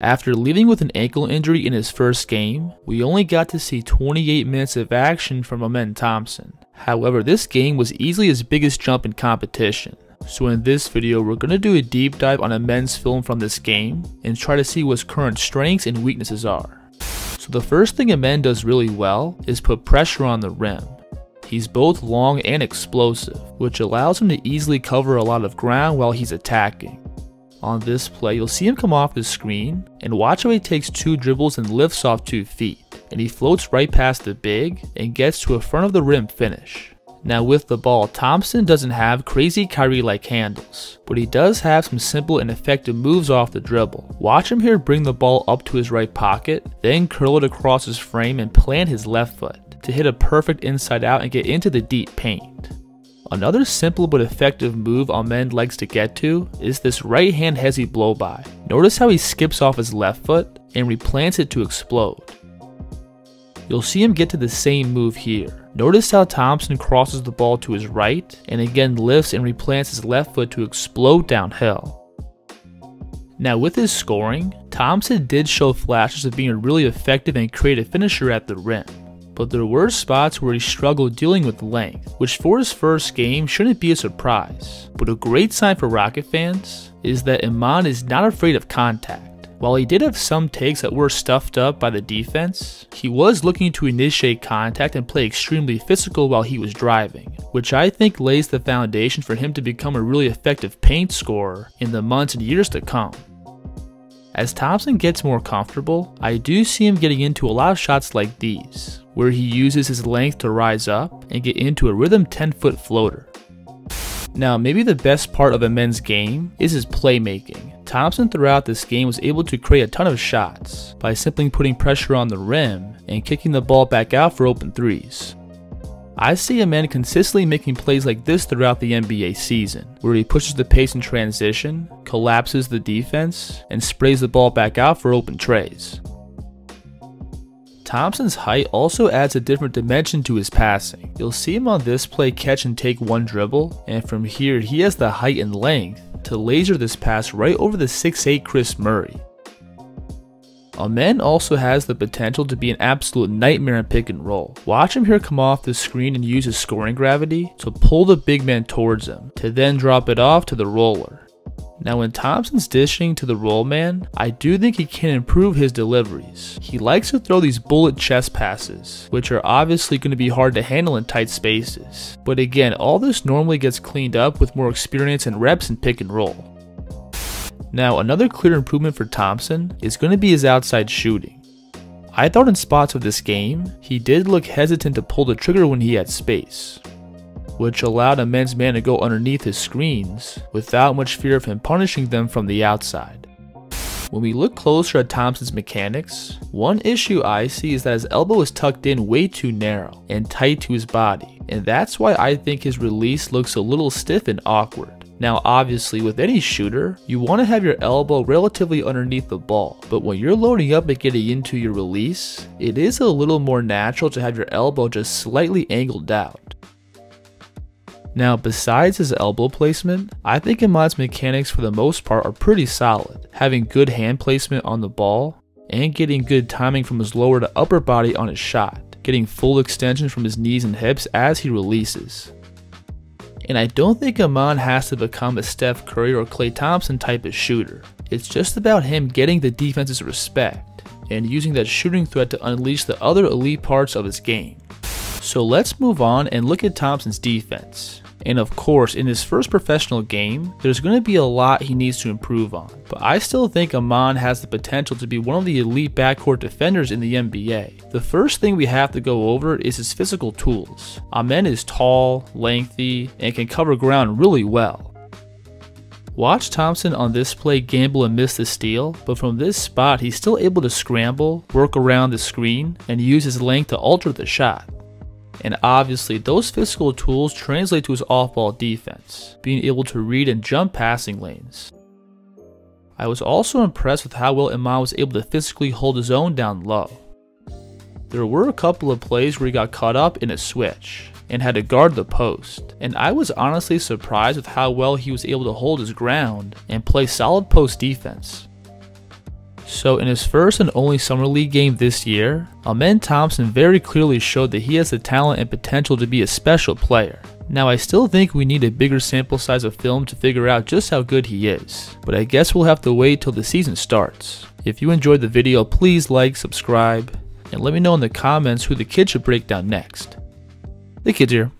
After leaving with an ankle injury in his first game, we only got to see 28 minutes of action from Amen Thompson. However, this game was easily his biggest jump in competition. So in this video, we're going to do a deep dive on Amen's film from this game and try to see what his current strengths and weaknesses are. So the first thing Amen does really well is put pressure on the rim. He's both long and explosive, which allows him to easily cover a lot of ground while he's attacking. On this play, you'll see him come off the screen, and watch how he takes 2 dribbles and lifts off 2 feet, and he floats right past the big and gets to a front of the rim finish. Now with the ball, Thompson doesn't have crazy Kyrie-like handles, but he does have some simple and effective moves off the dribble. Watch him here bring the ball up to his right pocket, then curl it across his frame and plant his left foot to hit a perfect inside out and get into the deep paint. Another simple but effective move Amen likes to get to is this right hand hezzy blow by. Notice how he skips off his left foot and replants it to explode. You'll see him get to the same move here. Notice how Thompson crosses the ball to his right and again lifts and replants his left foot to explode downhill. Now with his scoring, Thompson did show flashes of being a really effective and creative finisher at the rim. But there were spots where he struggled dealing with length, which for his first game shouldn't be a surprise. But a great sign for Rocket fans is that Amen is not afraid of contact. While he did have some takes that were stuffed up by the defense, he was looking to initiate contact and play extremely physical while he was driving, which I think lays the foundation for him to become a really effective paint scorer in the months and years to come. As Thompson gets more comfortable, I do see him getting into a lot of shots like these, where he uses his length to rise up and get into a rhythm 10-foot floater. Now maybe the best part of Amen's game is his playmaking. Thompson throughout this game was able to create a ton of shots by simply putting pressure on the rim and kicking the ball back out for open threes. I see Amen consistently making plays like this throughout the NBA season, where he pushes the pace in transition, collapses the defense, and sprays the ball back out for open trays. Thompson's height also adds a different dimension to his passing. You'll see him on this play catch and take 1 dribble, and from here he has the height and length to laser this pass right over the 6'8" Chris Murray. Amen also has the potential to be an absolute nightmare in pick and roll. Watch him here come off the screen and use his scoring gravity to pull the big man towards him, to then drop it off to the roller. Now when Thompson's dishing to the roll man, I do think he can improve his deliveries. He likes to throw these bullet chest passes, which are obviously going to be hard to handle in tight spaces. But again, all this normally gets cleaned up with more experience and reps in pick and roll. Now another clear improvement for Thompson is going to be his outside shooting. I thought in spots of this game, he did look hesitant to pull the trigger when he had space, which allowed Amen's man to go underneath his screens without much fear of him punishing them from the outside. When we look closer at Thompson's mechanics, one issue I see is that his elbow is tucked in way too narrow and tight to his body, and that's why I think his release looks a little stiff and awkward. Now obviously with any shooter, you want to have your elbow relatively underneath the ball, but when you're loading up and getting into your release, it is a little more natural to have your elbow just slightly angled out. Now besides his elbow placement, I think Amen's mechanics for the most part are pretty solid, having good hand placement on the ball, and getting good timing from his lower to upper body on his shot, getting full extension from his knees and hips as he releases. And I don't think Amen has to become a Steph Curry or Klay Thompson type of shooter. It's just about him getting the defense's respect and using that shooting threat to unleash the other elite parts of his game. So let's move on and look at Thompson's defense. And of course, in his first professional game, there's going to be a lot he needs to improve on. But I still think Amen has the potential to be one of the elite backcourt defenders in the NBA. The first thing we have to go over is his physical tools. Amen is tall, lengthy, and can cover ground really well. Watch Thompson on this play gamble and miss the steal, but from this spot he's still able to scramble, work around the screen, and use his length to alter the shot. And obviously those physical tools translate to his off-ball defense, being able to read and jump passing lanes. I was also impressed with how well Amen was able to physically hold his own down low. There were a couple of plays where he got caught up in a switch and had to guard the post, and I was honestly surprised with how well he was able to hold his ground and play solid post defense. So in his first and only Summer League game this year, Amen Thompson very clearly showed that he has the talent and potential to be a special player. Now I still think we need a bigger sample size of film to figure out just how good he is, but I guess we'll have to wait till the season starts. If you enjoyed the video, please like, subscribe, and let me know in the comments who the kid should break down next. The kid's here.